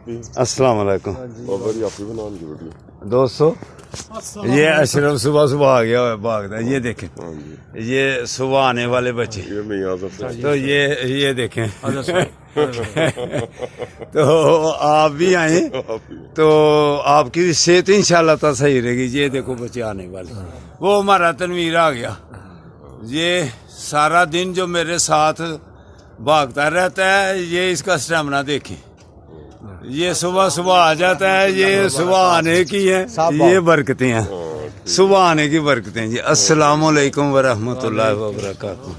अस्सलाम वालेकुम दोस्तों, ये अशरफ सुबह सुबह आ गया है भागता है। ये देखें, ये सुबह आने वाले बच्चे, तो ये देखें तो आप भी आए तो आपकी भी सेहत इंशाल्लाह तो सही रहेगी। ये देखो बच्चे आने वाले, वो हमारा तनवीर आ गया। ये सारा दिन जो मेरे साथ भागता रहता है, ये इसका स्टेमिना देखें। ये सुबह सुबह आ जाता है, ये सुबह आने की है, ये बरकतें हैं, सुबह आने की बरकतें जी। अस्सलाम वालेकुम वरहमतुल्लाहि वबरकातुहू।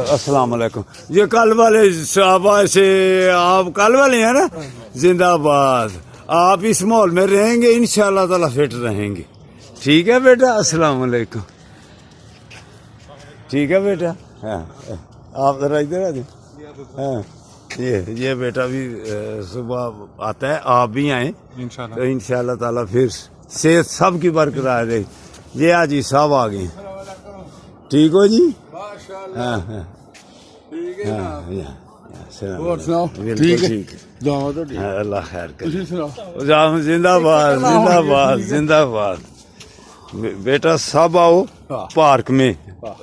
अस्सलाम वालेकुम। ये कल वाले शाबाश से, आप कल वाले हैं ना, जिंदाबाद। आप इस माहौल में रहेंगे इंशाल्लाह ताला, फिट रहेंगे। ठीक है बेटा, अस्सलाम वालेकुम। ठीक है बेटा, हाँ आप जरा इधर आ जाए। हाँ ये बेटा भी सुबह आता है, आप भी आए तो इंशाल्लाह ताला फिर सेहत सबकी बरकरार रहे। ये आज ही साहब आ गए, ठीक हो जी? हाँ हाँ ठीक है, अल्लाह खैर करे। जिंदाबाद जिंदाबाद जिंदाबाद। बेटा सब आओ पार्क में,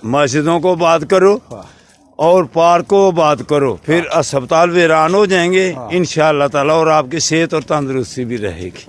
मस्जिदों को बात करो और पार्क को बात करो, फिर अस्पताल वीरान हो जाएंगे इंशाअल्लाह ताला, और आपकी सेहत और तंदुरुस्ती भी रहेगी।